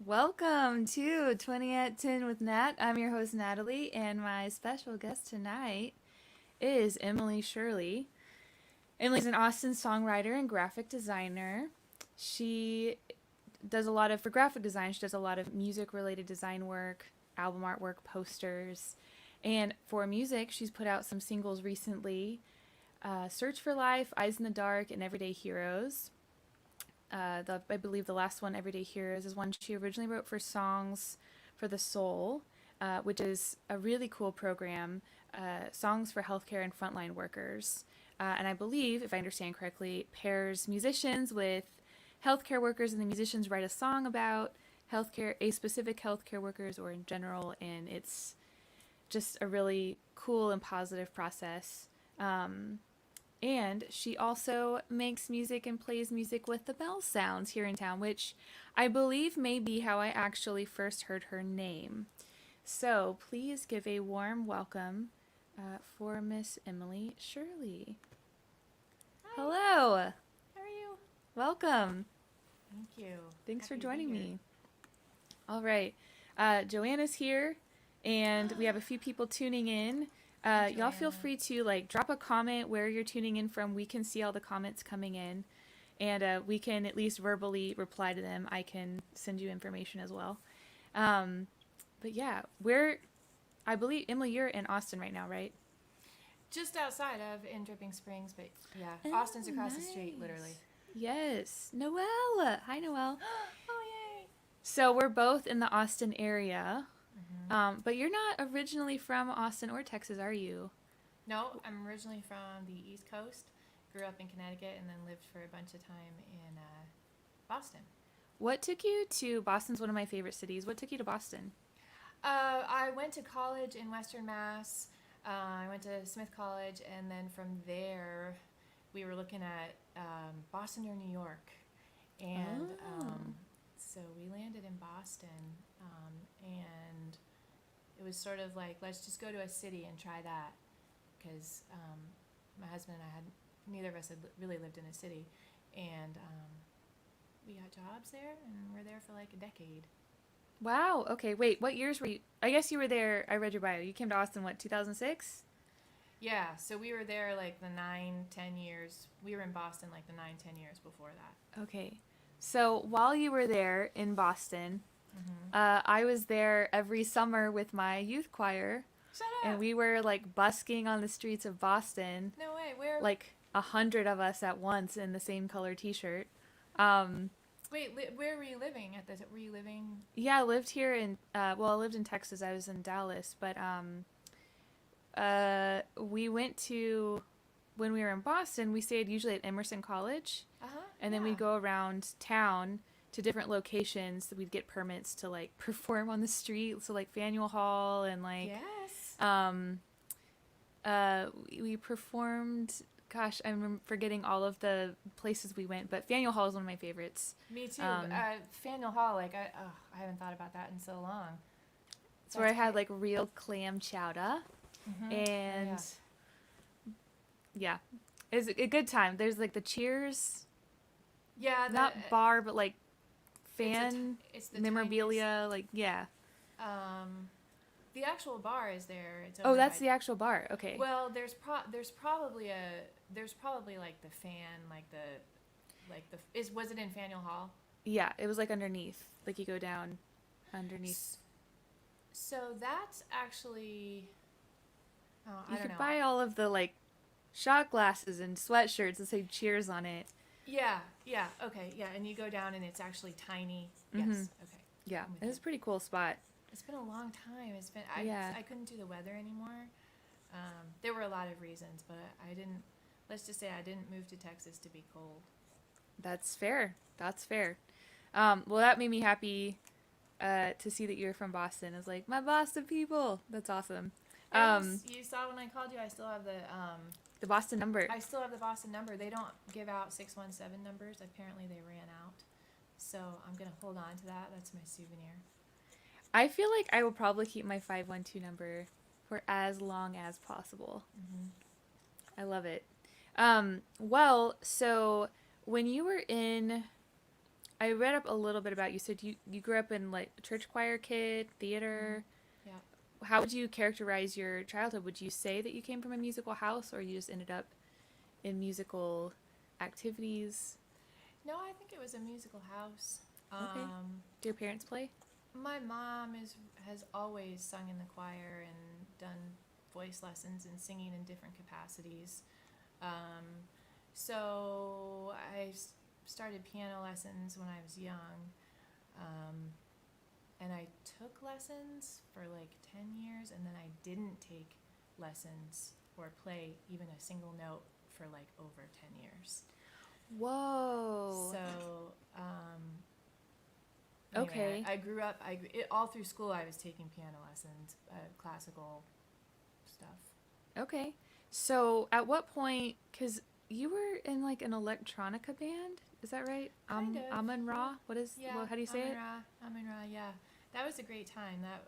Welcome to 20 at 10 with Nat. I'm your host, Natalie, and my special guest tonight is Emily Shirley. Emily's an Austin songwriter and graphic designer. She does a lot of, for graphic design, she does a lot of music related design work, album artwork, posters. And for music, she's put out some singles recently Search for Life, Eyes in the Dark, and Everyday Heroes. I believe the last one, Everyday Heroes, is one she originally wrote for Songs for the Soul, which is a really cool program, songs for healthcare and frontline workers. And I believe, if I understand correctly, pairs musicians with healthcare workers, and the musicians write a song about healthcare, a specific healthcare workers or in general, and it's just a really cool and positive process. And she also makes music and plays music with the Bell Sounds here in town, which I believe may be how I actually first heard her name. So please give a warm welcome for Miss Emily Shirley. Hi, Hello. how are you? Welcome. Thank you. Thanks for Happy to be joining here. me. All right. Joanna's here, and we have a few people tuning in. Y'all feel Joanna. free to drop a comment where you're tuning in from. We can see all the comments coming in, and we can at least verbally reply to them. I can send you information as well. Um, but yeah, I believe, Emily, you're in Austin right now, right? Just outside of in Dripping Springs, but yeah, Oh, Austin's across the street, literally. nice. Yes. Noelle. Hi, Noelle. Oh, yay! So we're both in the Austin area, hmm but you're not originally from Austin or Texas, are you? No, I'm originally from the East Coast. Grew up in Connecticut and then lived for a bunch of time in Boston. What took you to Boston's one of my favorite cities. What took you to Boston? I went to college in Western Mass. I went to Smith College, and then from there, we were looking at Boston or New York, and Oh. so we landed in Boston, and it was sort of like, let's just go to a city and try that, because my husband and I had, neither of us had really lived in a city, and we got jobs there, and we're there for like a decade. Wow. Okay. Wait. What years were you? I guess you were there. I read your bio. You came to Austin, what, 2006? Yeah, so we were there like the 9, 10 years. We were in Boston like the 9, 10 years before that. Okay. So while you were there in Boston, Mm-hmm. I was there every summer with my youth choir, Shut and up! we were like busking on the streets of Boston, No way. Where? like 100 of us at once in the same color T-shirt. Um, Wait, where were you living at this? Were you living? yeah, I lived here in I lived in Texas. I was in Dallas, but we went to when we were in Boston. We stayed usually at Emerson College, Uh huh. and then Yeah. we'd go around town to different locations that we'd get permits to like perform on the street. So like Faneuil Hall and like Yes. um we performed. Gosh, I'm forgetting all of the places we went, but Faneuil Hall is one of my favorites. Me too. Um, Faneuil Hall. Like I haven't thought about that in so long. it's where I That's had great. like real clam chowder, Mm-hmm. Oh and yeah. yeah, it's a good time. There's like the Cheers, Yeah. not bar, but like It's fan it's the tiniest. memorabilia. Like yeah. Um, the actual bar is there. It's Oh, over that's by. the actual bar. Okay. Well, there's probably like the fan, like the is was it in Faneuil Hall? Yeah, it was like underneath. Like you go down underneath. S- So that's actually, oh, I You don't could know. buy all of the like shot glasses and sweatshirts that say Cheers on it. Yeah, yeah, okay, yeah, and you go down and it's actually tiny. Mhm. Yes, okay, Yeah, I'm with it you. was a pretty cool spot. It's been a long time. It's been Yeah, I couldn't do the weather anymore. There were a lot of reasons, but I didn't. Let's just say I didn't move to Texas to be cold. that's fair. That's fair. Well, that made me happy to see that you're from Boston. It's like my Boston people. That's awesome. And Um, you saw when I called you, the Boston number. I still have the Boston number. They don't give out 617 numbers. Apparently, they ran out. So I'm gonna hold on to that. That's my souvenir. I feel like I will probably keep my 512 number for as long as possible. hmm I love it. So when you were in I read up a little bit about you. So you grew up in like church choir kid, theater. Yeah. How would you characterize your childhood? Would you say that you came from a musical house, or you just ended up in musical activities? No, I think it was a musical house. Okay. Do your parents play? My mom has always sung in the choir and done voice lessons and singing in different capacities. Um, so started piano lessons when I was young, um, and I took lessons for like 10 years, and then I didn't take lessons or play even a single note for like over 10 years. Whoa. So, Okay. I grew up, all through school I was taking piano lessons, classical stuff. Okay. So at what point, because you were in like an electronica band, is that right? Kind of. Amun Ra? Yeah, How do you say it? Amun Ra, yeah. That was a great time. That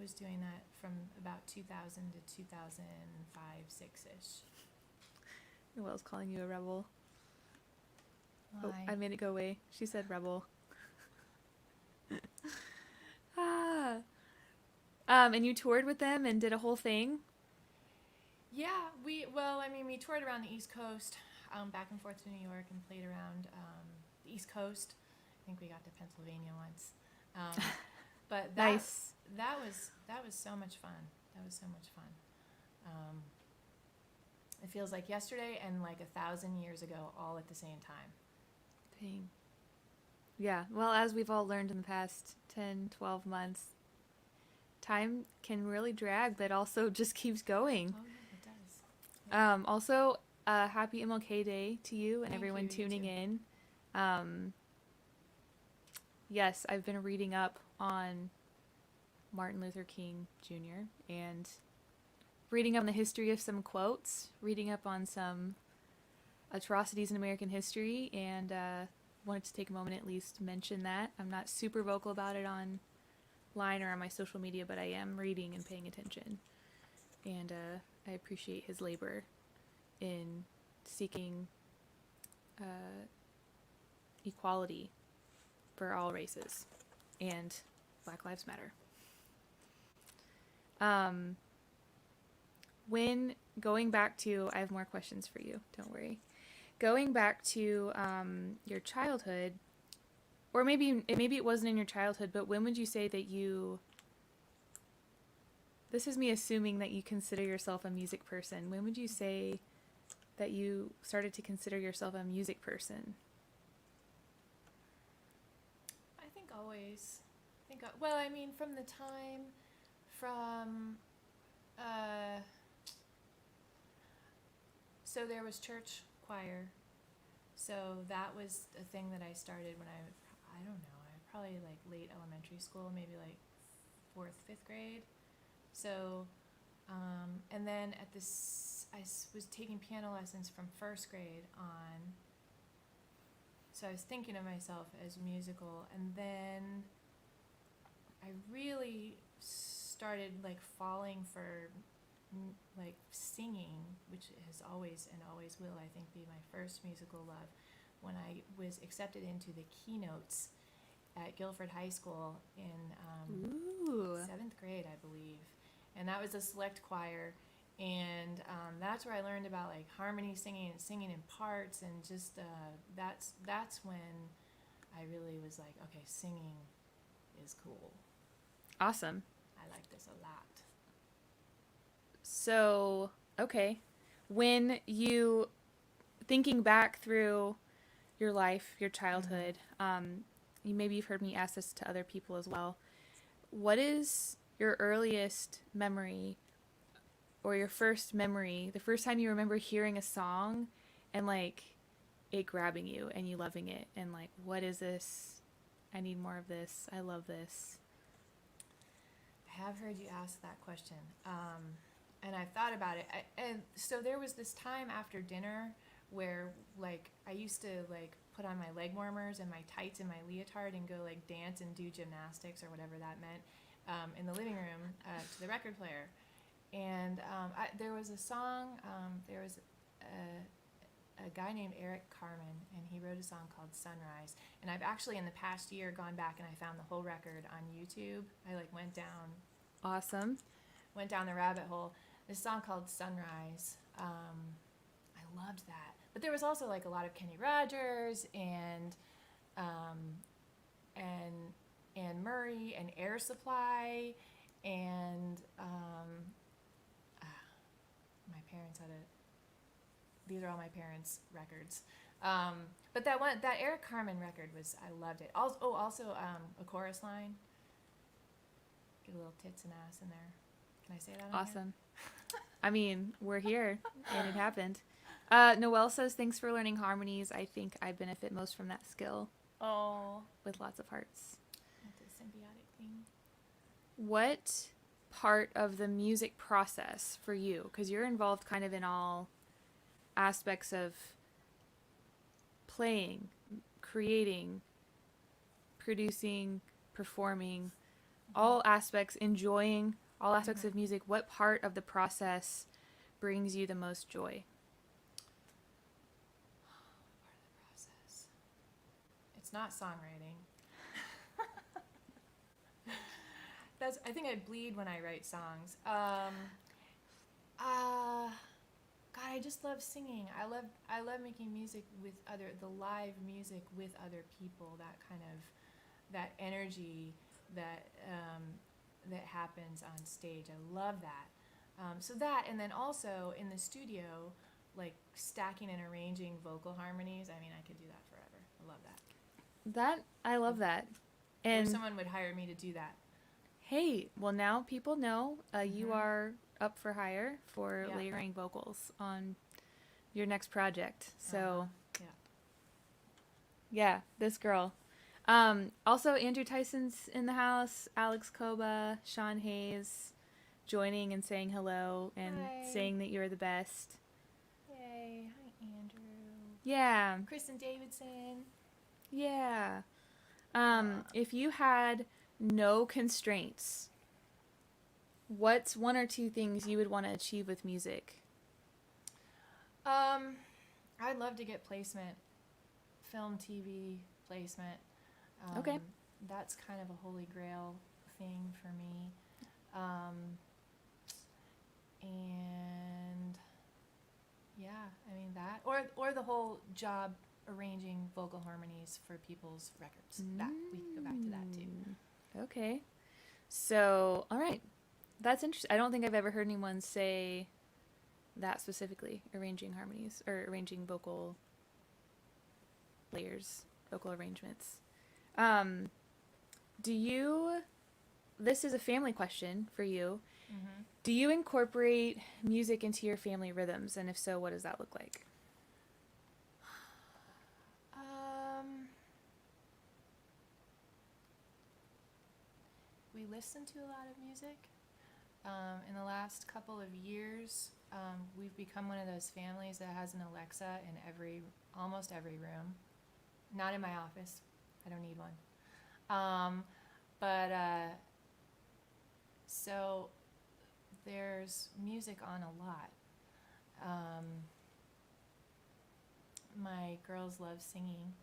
was doing that from about 2000 to 2005, 6-ish. Noelle's calling you a rebel. Why? Oh, I made it go away. She said rebel. Ah. And you toured with them and did a whole thing? Yeah, we toured around the East Coast, back and forth to New York, and played around the East Coast. I think we got to Pennsylvania once. But Nice. that was so much fun. That was so much fun. It feels like yesterday and like 1,000 years ago, all at the same time. Dang. Yeah, well, as we've all learned in the past 10, 12 months, time can really drag, but also just keeps going. Oh yeah, it does. Yeah. Also, happy MLK Day to you and Thank everyone you tuning too. in. Yes, I've been reading up on Martin Luther King Jr. and reading up on the history of some quotes, reading up on some atrocities in American history, and wanted to take a moment at least to mention that. I'm not super vocal about it online or on my social media, but I am reading and paying attention. And I appreciate his labor in seeking equality for all races and Black Lives Matter. When going back to, I have more questions for you, don't worry. Going back to your childhood, or maybe it wasn't in your childhood, but when would you say that this is me assuming that you consider yourself a music person. When would you say that you started to consider yourself a music person? I think always. Well, I mean, from the time from so there was church choir. So that was a thing that I started when I don't know, probably like late elementary school, maybe like 4th, 5th grade. So, and then I was taking piano lessons from 1st grade on. So I was thinking of myself as musical, and then I really started like falling for like singing, which has always and always will, I think, be my first musical love, when I was accepted into the keynotes at Guilford High School in 7th grade, I believe. And that was a select choir, and that's where I learned about like harmony singing and singing in parts, and just that's when I really was like, okay, singing is cool. Awesome. I like this a lot. So, okay. When you, thinking back through your life, your childhood, you've heard me ask this to other people as well. What is your earliest memory, or your first memory, the first time you remember hearing a song and like it grabbing you and you loving it, and like, what is this? I need more of this. I love this. I have heard you ask that question. And I've thought about it. And so there was this time after dinner where like I used to like put on my leg warmers and my tights and my leotard and go like dance and do gymnastics or whatever that meant in the living room to the record player. And there was a song, there was a guy named Eric Carmen, and he wrote wrote a song called Sunrise. And I've actually in the past year gone back and I found the whole record on YouTube. I like Awesome. went down the rabbit hole. This song called Sunrise. I loved that. But there was also like a lot of Kenny Rogers um, and Anne Murray and Air Supply and my parents had these are all my parents' records. But that Eric Carmen record was, I loved it. Also a chorus line. Get a little tits and ass in there. Can I say that on here? Awesome. I mean, we're here, and it happened. Noelle says, thanks for learning harmonies. I think I benefit most from that skill. Oh. With lots of hearts. That's a symbiotic thing. What part of the music process for you, because you're involved kind of in all aspects of playing, creating, producing, performing, all aspects, enjoying all aspects of music, what part of the process brings you the most joy? Part of the process. It's not songwriting. I think I bleed when I write songs. God, I just love singing. I love making music with the live music with other people. That kind of, that energy that that happens on stage. I love that. So that, and then also in the studio, like stacking and arranging vocal harmonies. I mean, I could do that forever. I love that. I love that. And And someone would hire me to do that. hey, well now people know you are up for hire for Yeah. layering vocals on your next project. So yeah, this girl. Also Andrew Tyson's in the house, Alex Koba, Sean Hayes joining and saying hello and Hi. saying that you're the best. Yay. Hi, Andrew. Yeah. Kristen Davidson. Yeah. If you had no constraints, what's one or two things you would want to achieve with music? I'd love to get placement, film, TV placement. Okay. That's kind of a holy grail thing for me. And yeah, I mean that, or the whole job arranging vocal harmonies for people's records. That we can go back to that too. Okay. So, all right. That's interesting. I don't think I've ever heard anyone say that specifically, arranging harmonies or arranging vocal layers, vocal arrangements. This is a family question for you. Mm-hmm. Do you incorporate music into your family rhythms? And if so, what does that look like? We listen to a lot of music. In the last couple of years, we've become one of those families that has an Alexa in almost every room. Not in my office. I don't need one. So there's music on a lot. My girls love singing.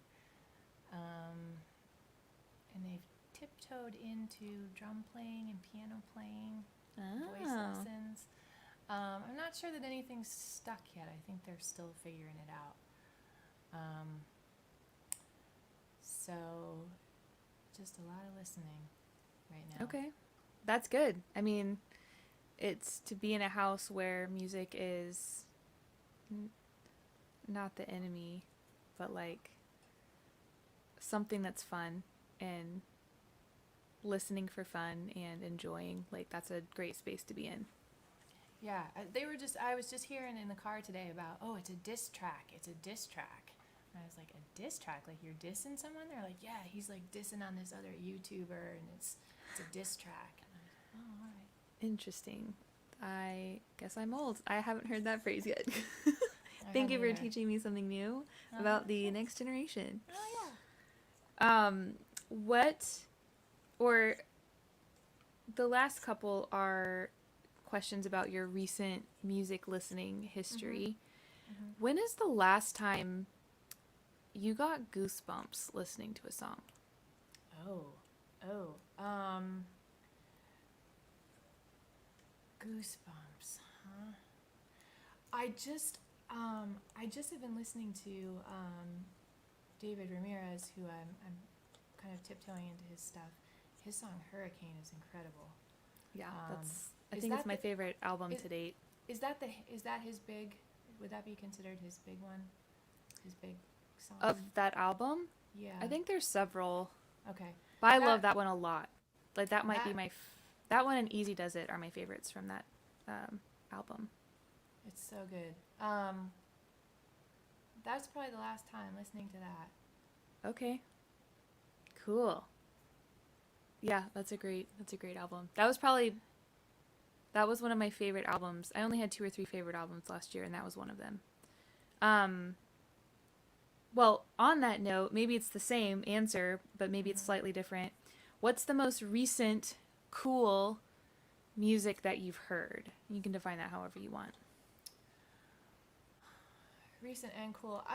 And they've tiptoed into drum playing and piano playing, voice lessons. I'm not sure that anything's stuck yet. I think they're still figuring it out. So just a lot of listening right now. Okay. That's good. I mean, it's to be in a house where music is not the enemy, but like something that's fun and listening for fun and enjoying. Like, that's a great space to be in. Yeah, I was just hearing in the car today about, it's a diss track. It's a diss track. And I was like, a diss track? Like you're dissing someone? They're like, yeah, he's like dissing on this other YouTuber and it's a diss track. And I was like, oh, all right. Interesting. I guess I'm old. I haven't heard that phrase yet. Thank you for teaching me something new about the next generation. Oh, yeah. The last couple are questions about your recent music listening history. Mm-hmm. When is the last time you got goosebumps listening to a song? Goosebumps, huh? I just have been listening to David Ramirez, who I'm kind of tiptoeing into his stuff. His song Hurricane is incredible. Yeah, that's. I is think it's that my the- favorite album is- to date. Is that his big? Would that be considered his big one? His big song? Of that album, Yeah. I think there's several, Okay. but I That- love that one a lot. Like that might be That- that one and Easy Does It are my favorites from that album. It's so good. That's probably the last time listening to that. Okay. Cool. Yeah, that's a great album. That was one of my favorite albums. I only had 2 or 3 favorite albums last year, and that was one of them. Well, on that note, maybe it's the same answer, but maybe it's slightly different. What's the most recent cool music that you've heard? You can define that however you want. Recent and cool.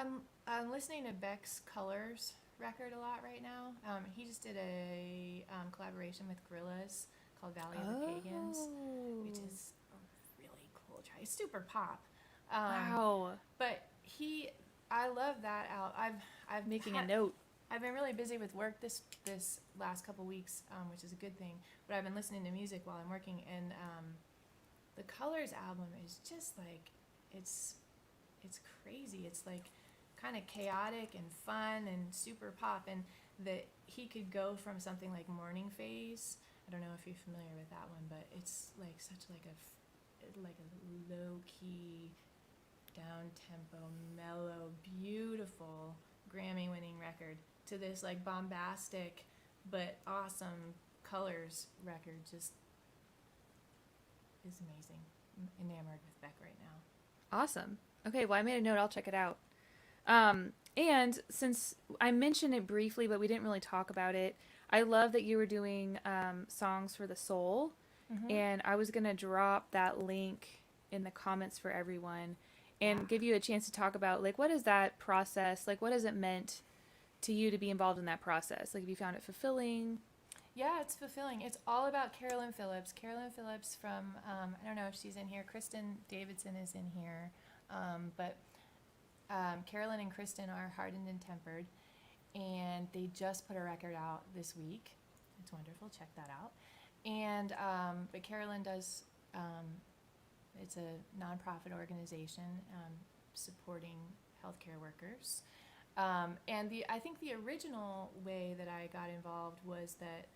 I'm listening to Beck's Colors record a lot right now. He just did a collaboration with Gorillaz called Valley of the Pagans, which is a really cool track. It's super pop. Wow. But I love that out. I've Making had- a note. I've been really busy with work this last couple weeks, which is a good thing. But I've been listening to music while I'm working, and the Colors album is just like it's crazy. It's like kind of chaotic and fun and super pop, and that he could go from something like Morning Phase. I don't know if you're familiar with that one, but it's like such like a low key, down tempo, mellow, beautiful Grammy-winning record to this like bombastic but awesome Colors record. Just is amazing. I'm enamored with Beck right now. Awesome. Okay, well, I made a note. I'll check it out. And since I mentioned it briefly, but we didn't really talk about it, I love that you were doing songs for the soul. And I was going to drop that link in the comments for everyone and give you a chance to talk about, like, what is that process? Like, what has it meant to you to be involved in that process? Like, have you found it fulfilling? Yeah, it's fulfilling. It's all about Carolyn Phillips. Carolyn Phillips from, I don't know if she's in here. Kristen Davidson is in here. But Carolyn and Kristen are Hardened and Tempered, and they just put a record out this week. It's wonderful. Check that out. And but Carolyn does. It's a nonprofit organization supporting healthcare workers. And I think the original way that I got involved was that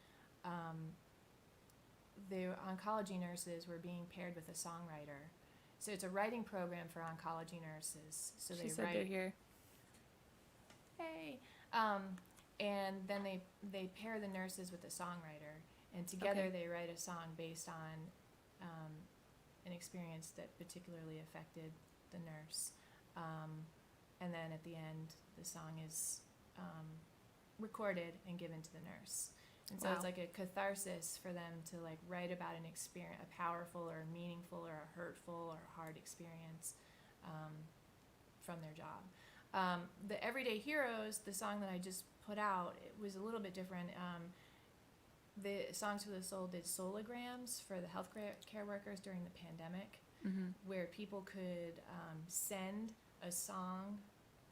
the oncology nurses were being paired with a songwriter. So it's a writing program for oncology nurses. So She they said write. they're here. Hey. And then they pair the nurses with the songwriter, and together they write a song based on an experience that particularly affected the nurse. And then at the end, the song is recorded and given to the nurse. And so it's like a catharsis for them to like write about an experience, a powerful or a meaningful or a hurtful or a hard experience from their job. The Everyday Heroes, the song that I just put out, it was a little bit different. The Songs for the Soul did solograms for the healthcare workers during the pandemic, where people could send a song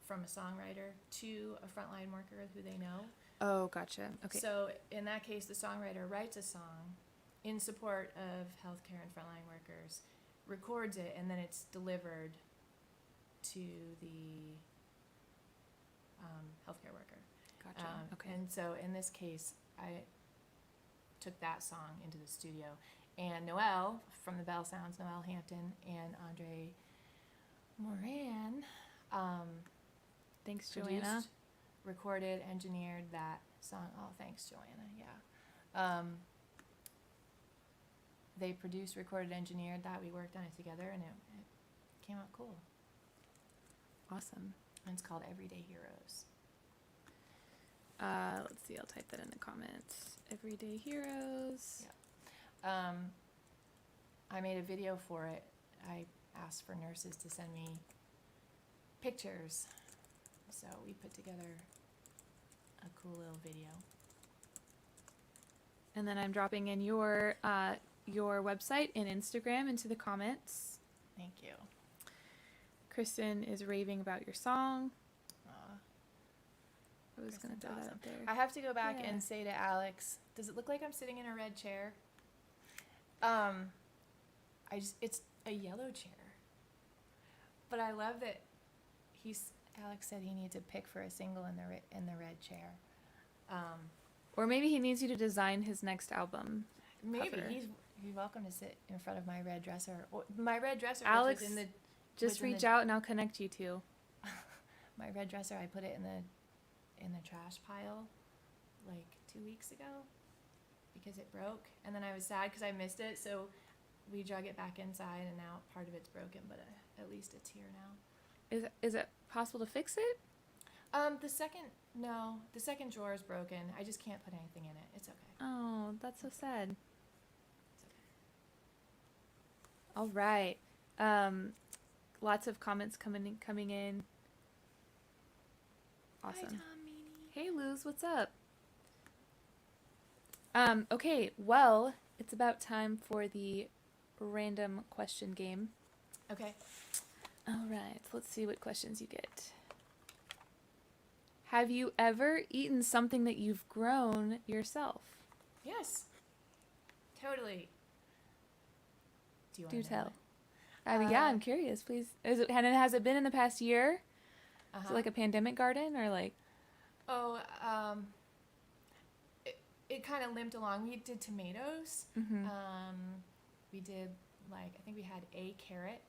from a songwriter to a frontline worker who they know. Oh, gotcha. Okay. So in that case, the songwriter writes a song in support of healthcare and frontline workers, records it, and then it's delivered to the healthcare worker. Gotcha. Okay. And so in this case, I took that song into the studio, and Noelle from the Bell Sounds, Noelle Hampton, and Andre Moran Thanks, produced, Joanna. recorded, engineered that song. Oh, thanks, Joanna. Yeah. They produced, recorded, engineered that. We worked on it together, and it came out cool. Awesome. And it's called Everyday Heroes. Let's see. I'll type that in the comments. Everyday Heroes. Yeah. I made a video for it. I asked for nurses to send me pictures. So we put together a cool little video. And then I'm dropping in your website and Instagram into the comments. Thank you. Kristen is raving about your song. Aw, I was going to throw that up there. I have to go back Yeah. and say to Alex, does it look like I'm sitting in a red chair? It's a yellow chair. But I love that Alex said he needs a pick for a single in the red chair. Or maybe he needs you to design his next album. Maybe cover. he's welcome to sit in front of my red dresser. Or my red dresser. Alex, was in the, just was in reach the, out and I'll connect you two. My red dresser. I put it in the trash pile like 2 weeks ago because it broke, and then I was sad because I missed it. So we drug it back inside, and now part of it's broken, but at least it's here now. Is it possible to fix it? The second drawer is broken. I just can't put anything in it. It's okay. Oh, that's so sad. It's okay. All right. Lots of comments coming in. Awesome. Hi, Tom Meany. Hey, Luz, what's up? Okay, well, it's about time for the random question game. Okay. All right, let's see what questions you get. Have you ever eaten something that you've grown yourself? Yes. Totally. Do you Do want to tell. Yeah, I'm curious, please. Has it been in the past year? Is it like a pandemic garden or like? Oh, it kind of limped along. We did tomatoes. Mm-hmm. We did I think we had a carrot.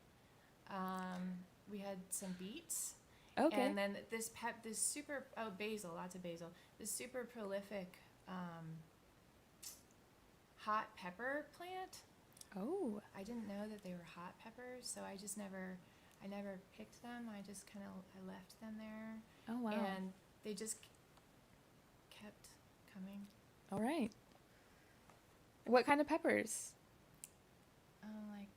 We had some beets. Okay. And then this super basil, lots of basil. This super prolific hot pepper plant. Oh. I didn't know that they were hot peppers, so I never picked them. I just I left them there. Oh wow. And they just kept coming. All right. What kind of peppers? Like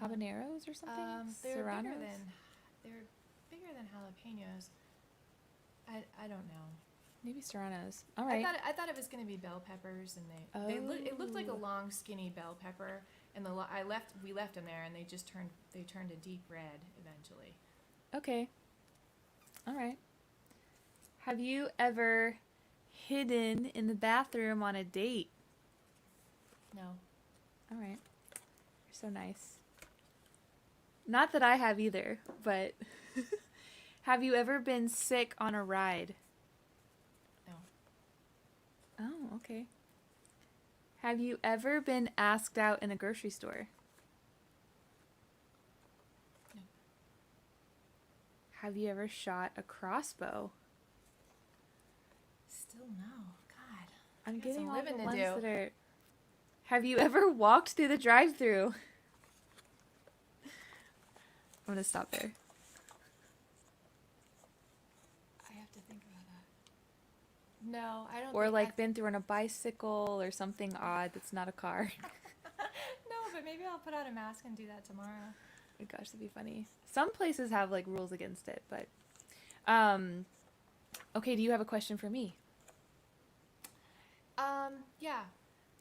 Habaneros or something? They're Serranos? bigger than jalapenos. I don't know. Maybe serranos. All right. I thought it was going to be bell peppers, and it looked like a long, skinny bell pepper. And we left them there, and they turned a deep red eventually. Okay. All right. Have you ever hidden in the bathroom on a date? No. All right. You're so nice. Not that I have either, but have you ever been sick on a ride? No. Oh, okay. Have you ever been asked out in a grocery store? No. Have you ever shot a crossbow? Still no. God. I'm got getting some all living the to ones do. that are... Have you ever walked through the drive-thru? I'm gonna stop there. I have to think about that. No, I don't. Or think like been through on a bicycle or something odd that's not a car. No, but maybe I'll put on a mask and do that tomorrow. Oh gosh, that'd be funny. Some places have like rules against it, but okay, do you have a question for me? Yeah,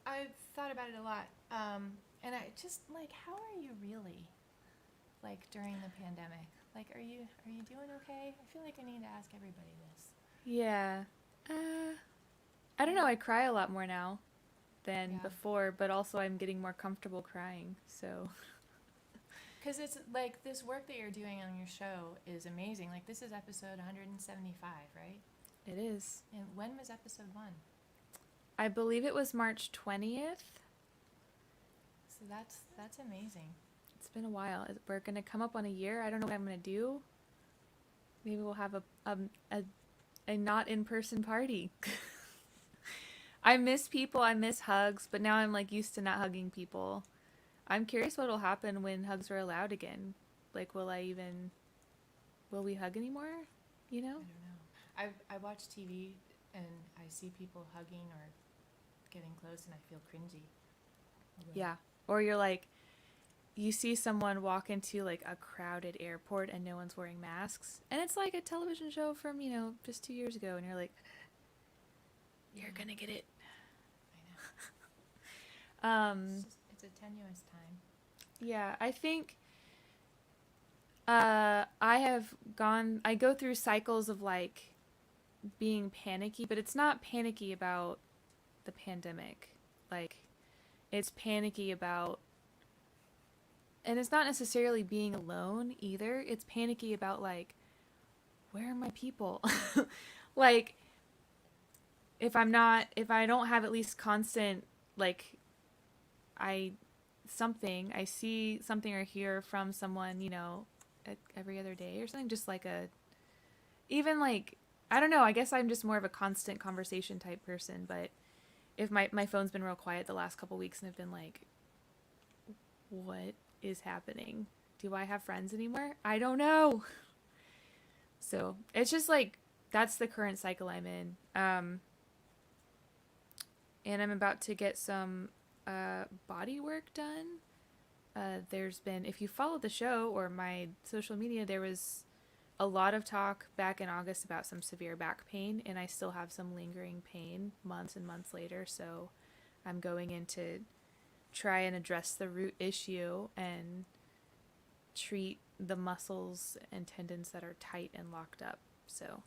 I've thought about it a lot. And I just how are you really? During the pandemic, are you doing okay? I feel like I need to ask everybody this. Yeah. I don't know, I cry a lot more now than Yeah. before, but also I'm getting more comfortable crying, so. Because it's this work that you're doing on your show is amazing. This is episode 175, right? It is. And when was episode 1? I believe it was March 20th. So that's amazing. It's been a while. We're going to come up on a year. I don't know what I'm going to do. Maybe we'll have a not in-person party. I miss people. I miss hugs, but now I'm used to not hugging people. I'm curious what will happen when hugs are allowed again. Will we hug anymore? You know? I don't know. I watch TV and I see people hugging or getting close and I feel cringy. Yeah. Or you're you see someone walk into like a crowded airport and no one's wearing masks, and it's like a television show from, just 2 years ago, and you're like, you're gonna get it. I know. It's a tenuous time. Yeah, I think I go through cycles of like being panicky, but it's not panicky about the pandemic. Like, it's panicky about, and it's not necessarily being alone either. It's panicky about like, where are my people? Like, if I don't have at least constant, like, I see something or hear from someone, every other day or something, just like even like, I don't know, I guess I'm just more of a constant conversation type person, but if my phone's been real quiet the last couple weeks, and I've been like, what is happening? Do I have friends anymore? I don't know. So it's just like, that's the current cycle I'm in. And I'm about to get some body work done. There's been, if you followed the show or my social media, there was a lot of talk back in August about some severe back pain, and I still have some lingering pain months and months later. So I'm going in to try and address the root issue and treat the muscles and tendons that are tight and locked up. So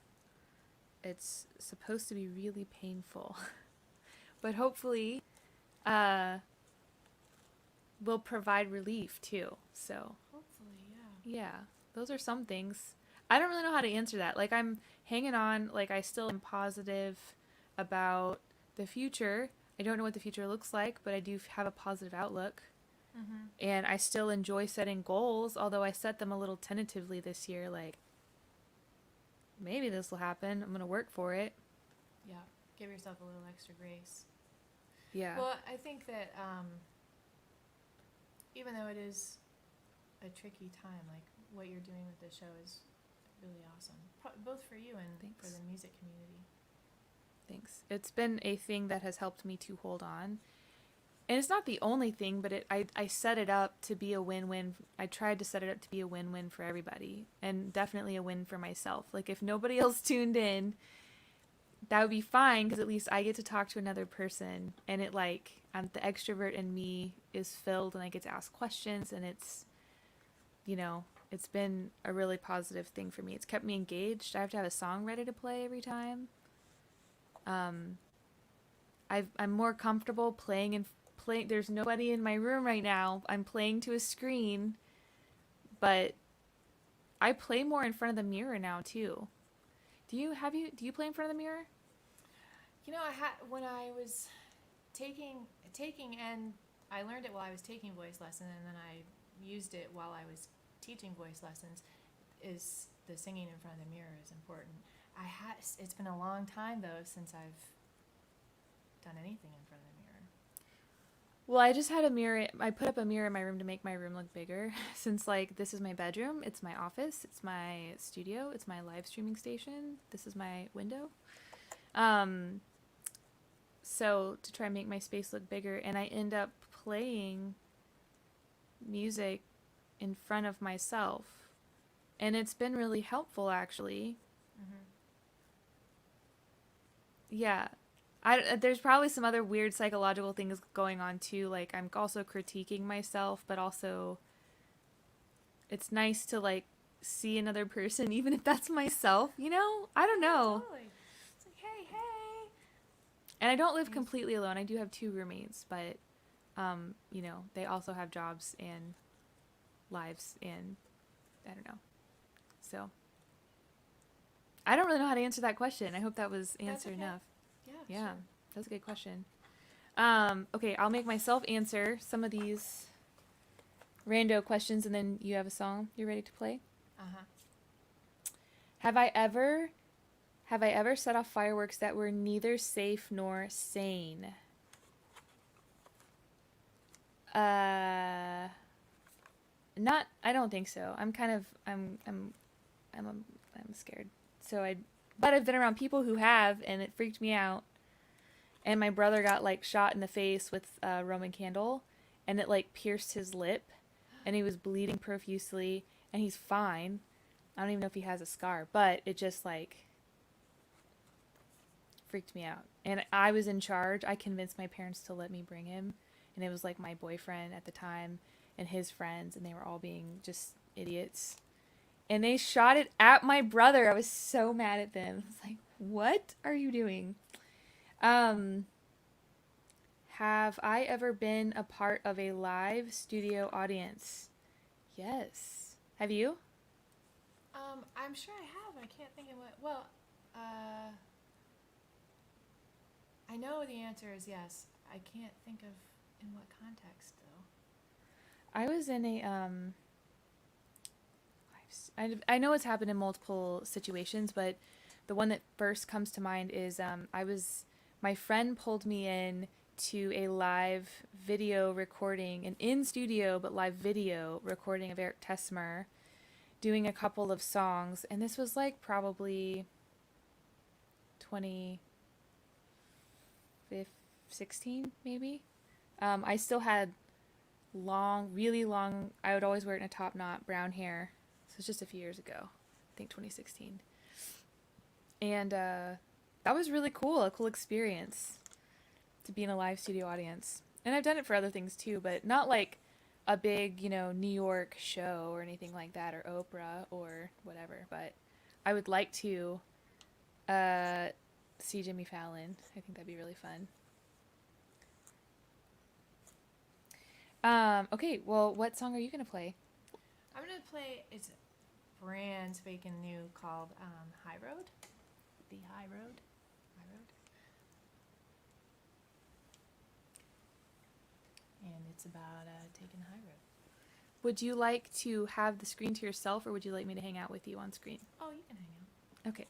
it's supposed to be really painful, but hopefully will provide relief too. So Hopefully, yeah, those are some things. I don't really know how to answer that. Like, I'm hanging on, like, I still am positive about the future. I don't know what the future looks like, but I do have a positive outlook. Mm-hmm. And I still enjoy setting goals, although I set them a little tentatively this year, like, maybe this will happen. I'm going to work for it. Yeah. Give yourself a little extra grace. Yeah. Well, I think that even though it is a tricky time, like what you're doing with this show is really awesome, both for you and Thanks. for the music community. Thanks. It's been a thing that has helped me to hold on. And it's not the only thing, but I set it up to be a win-win. I tried to set it up to be a win-win for everybody, and definitely a win for myself. Like, if nobody else tuned in, that would be fine, because at least I get to talk to another person, and it, like, the extrovert in me is filled, and I get to ask questions, and it's, it's been a really positive thing for me. It's kept me engaged. I have to have a song ready to play every time. I'm more comfortable playing. There's nobody in my room right now. I'm playing to a screen, but I play more in front of the mirror now too. Do you play in front of the mirror? When I was taking, and I learned it while I was taking voice lessons, and then I used it while I was teaching voice lessons, is the singing in front of the mirror is important. It's been a long time though since I've done anything in front of the mirror. Well, I just had a mirror. I put up a mirror in my room to make my room look bigger, since, like, this is my bedroom, it's my office, it's my studio, it's my live streaming station, this is my window. So to try and make my space look bigger, and I end up playing music in front of myself, and it's been really helpful, actually. Mm-hmm. Yeah. There's probably some other weird psychological things going on too. Like, I'm also critiquing myself, but also it's nice to, like, see another person, even if that's myself, I don't know. Totally. It's like, hey. And I don't live completely alone. I do have 2 roommates, but, they also have jobs and lives, and I don't know. So I don't really know how to answer that question. I hope that was answer okay. enough. Yeah, Sure. that's a good question. Okay, I'll make myself answer some of these rando questions, and then you have a song you're ready to play. Uh-huh. Have I ever set off fireworks that were neither safe nor sane? Not. I don't think so. I'm scared. But I've been around people who have, and it freaked me out. And my brother got, like, shot in the face with a Roman candle, and it, like, pierced his lip. and he was bleeding profusely, and he's fine. I don't even know if he has a scar, but it just like freaked me out. And I was in charge. I convinced my parents to let me bring him, and it was like my boyfriend at the time and his friends, and they were all being just idiots. And they shot it at my brother. I was so mad at them. I was like, "What are you doing?" Um, have I ever been a part of a live studio audience? Yes. Have you? I'm sure I have. I can't think of what. Well, I know the answer is yes. I can't think of in what context though. I was in a I know it's happened in multiple situations, but the one that first comes to mind is my friend pulled me in to a live video recording, an in studio but live video recording of Eric Tesmer doing a couple of songs, and this was like probably 2016 maybe. I still had long, really long, I would always wear it in a top knot, brown hair. So it's just a few years ago, I think 2016. And that was really cool, a cool experience to be in a live studio audience. And I've done it for other things too, but not like a big, New York show or anything like that, or Oprah or whatever. But I would like to see Jimmy Fallon. I think that'd be really fun. Okay, well, what song are you going to play? I'm gonna play. It's brand spanking new called High Road. The High Road. High Road. And it's about taking the high road. Would you like to have the screen to yourself, or would you like me to hang out with you on screen? Oh, you can hang out. Okay.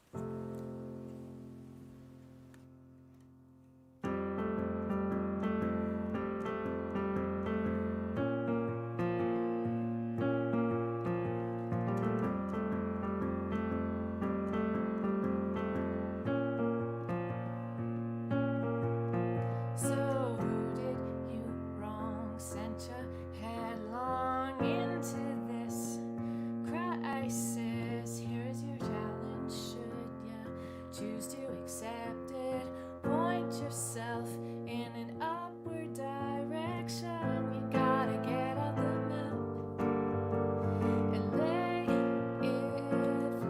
So who did you wrong? Sent you headlong into this crisis. Here's your challenge. Should you choose to accept it? Point yourself in an upward direction. You gotta get on the map and lay it flat.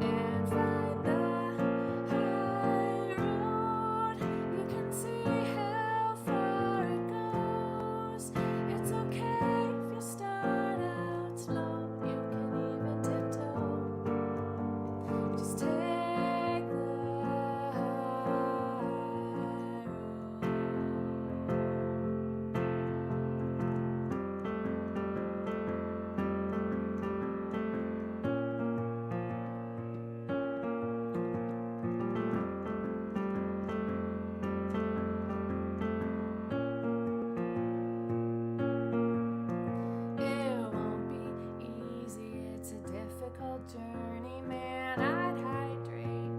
And find the high road. You can see how far it goes. It's okay if you start out slow. You can even tiptoe. Just take the high It won't be easy, it's a difficult journey, man. I'd hydrate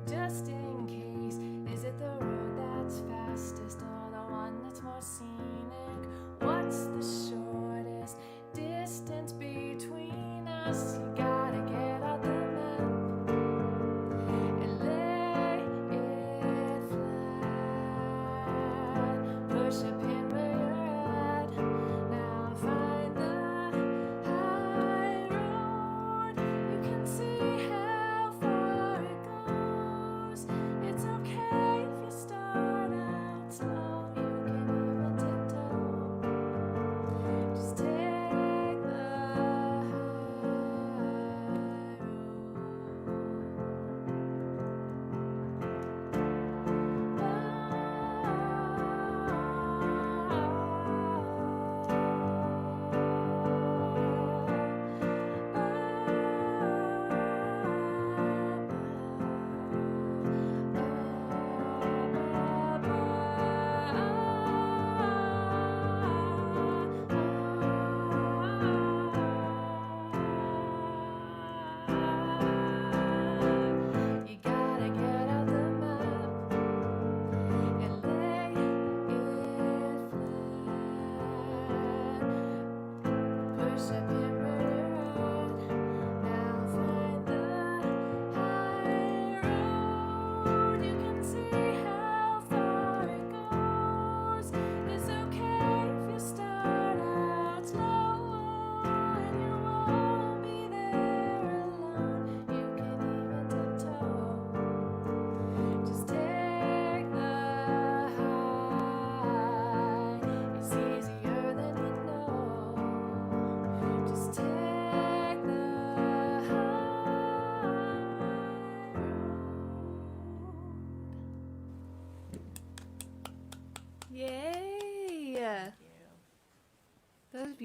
just in case. Is it the road that's fastest or the one that's more scenic? What's the shortest distance between us? You gotta get out the map and lay it flat. Push a pin where you're at. Now find the high road. You can see how far it goes. It's okay if you start out slow. You can even tiptoe. Just take the high road.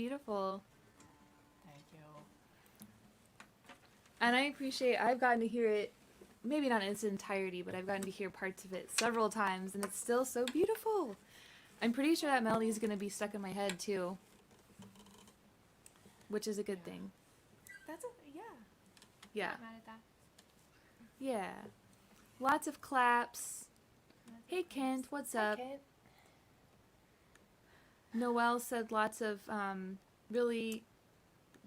beautiful. Thank you. And I appreciate, I've gotten to hear it, maybe not in its entirety, but I've gotten to hear parts of it several times, and it's still so beautiful. I'm pretty sure that melody is going to be stuck in my head, too. Which is a good thing. That's yeah. Yeah. Not mad at that. Yeah. Lots of claps. Hey, Kent, what's up? Kent. Noelle said lots of really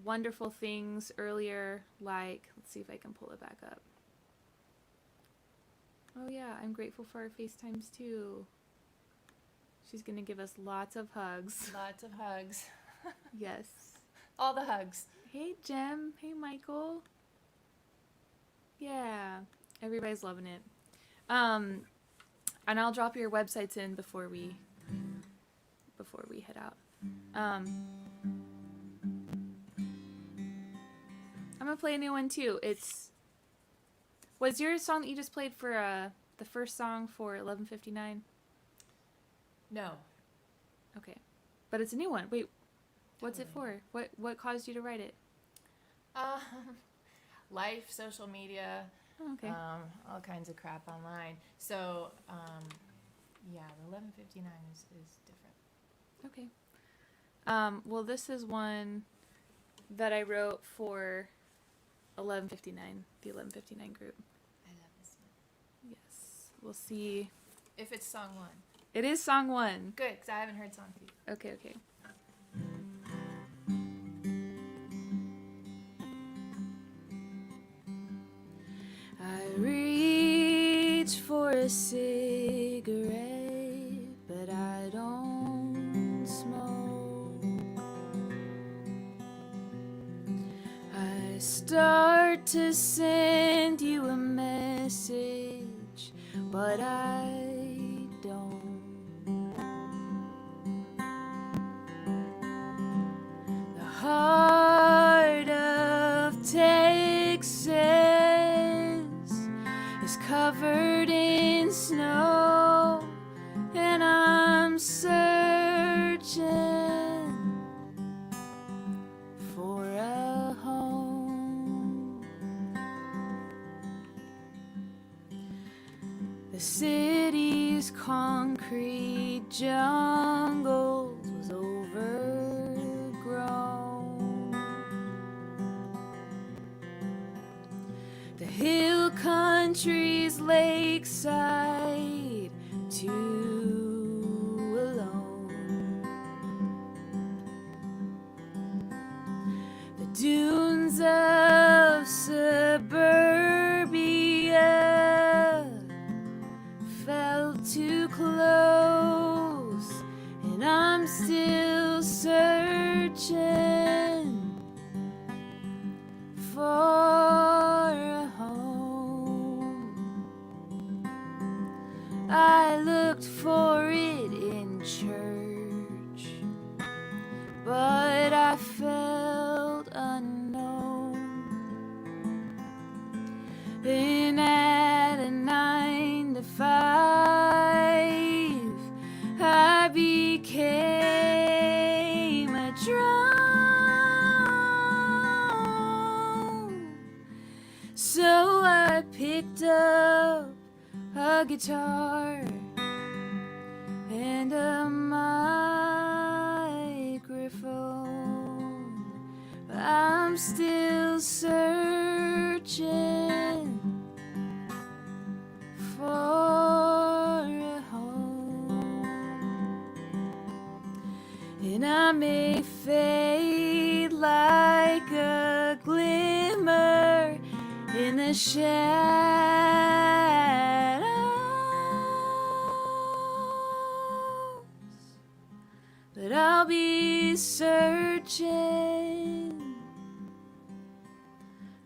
wonderful things earlier, like, let's see if I can pull it back up. Oh yeah, I'm grateful for our FaceTimes too. She's gonna give us lots of hugs. Lots of hugs. Yes. All the hugs. Hey Jem, hey Michael. Yeah, everybody's loving it. And I'll drop your websites in before we head out. I'm gonna play a new one too. Was your song that you just played for the first song for 11:59? No. Okay, but it's a new one. Wait, what's it Totally. for? What caused you to write it? Life, social media, Oh, okay. all kinds of crap online. So, yeah, the 11:59 is different. Okay. Well, this is one that I wrote for 11:59, the 11:59 group. I love this one. Yes. We'll see. If it's song one. It is song 1. Good, because I haven't heard song 2. Okay, okay. I reach for a cigarette, but I don't smoke. I start to send you a message, but I don't. The heart of Texas is covered in snow, and I'm searching for a home. The city's concrete jungles was overgrown. The hill country's lakeside, too alone. The dunes of suburbia felt too close, and I'm still searching for a home. I looked for it in church, but I felt unknown. Then at a 9 to 5, I became a drone. So I picked up a guitar and a microphone. I'm still searching for a home, and I may fade like a glimmer in the shadows, but I'll be searching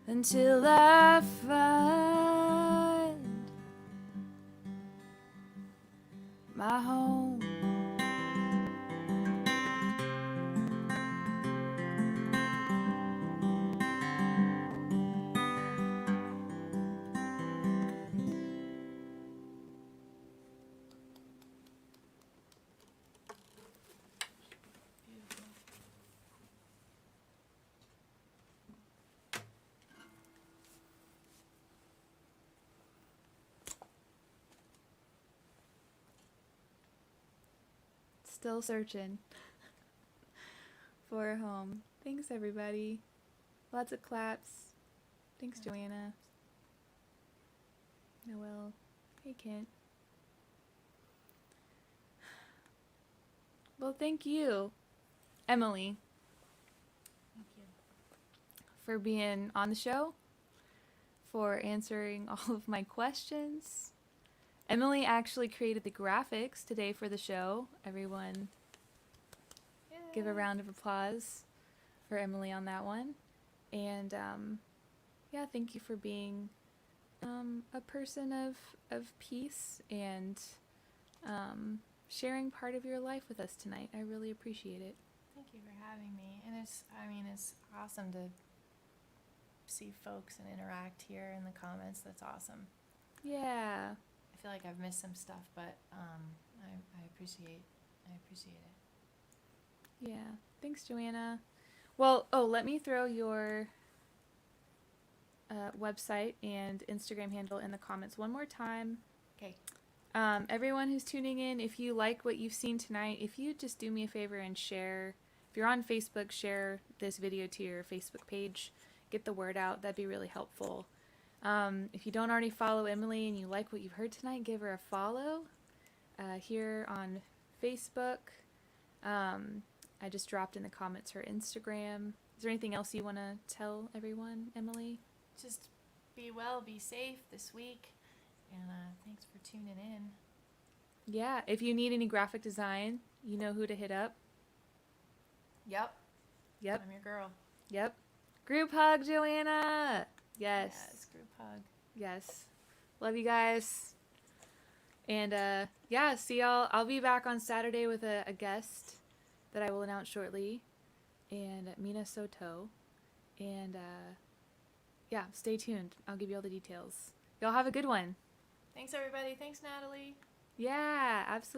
until I find my home. Still searching for a home. Thanks, everybody. Lots of claps. Thanks, Joanna. Noelle. Hey, Kent. Well, thank you, Emily, Thank you. for being on the show, for answering all of my questions. Emily actually created the graphics today for the show. Everyone, give a round of applause for Emily on that one. And yeah, thank you for being a person of peace and sharing part of your life with us tonight. I really appreciate it. Thank you for having me. And it's awesome to see folks and interact here in the comments. That's awesome. Yeah. I feel like I've missed some stuff, but I appreciate it. Yeah. Thanks, Joanna. Well, let me throw your website and Instagram handle in the comments one more time. Okay. Everyone who's tuning in, if you like what you've seen tonight, if you just do me a favor and share, if you're on Facebook, share this video to your Facebook page. Get the word out. That'd be really helpful. If you don't already follow Emily and you like what you've heard tonight, give her a follow here on Facebook. I just dropped in the comments her Instagram. Is there anything else you want to tell everyone, Emily? Just be well, be safe this week, and thanks for tuning in. Yeah, if you need any graphic design, you know who to hit up. Yep. Yep. I'm your girl. Yep. Group hug, Joanna. Yes. Yes, group hug. Yes. Love you guys. And yeah, see y'all. I'll be back on Saturday with a guest that I will announce shortly. And Mina Soto. And yeah, stay tuned. I'll give you all the details. Y'all have a good one. Thanks, everybody. Thanks, Natalie. Yeah, absolutely.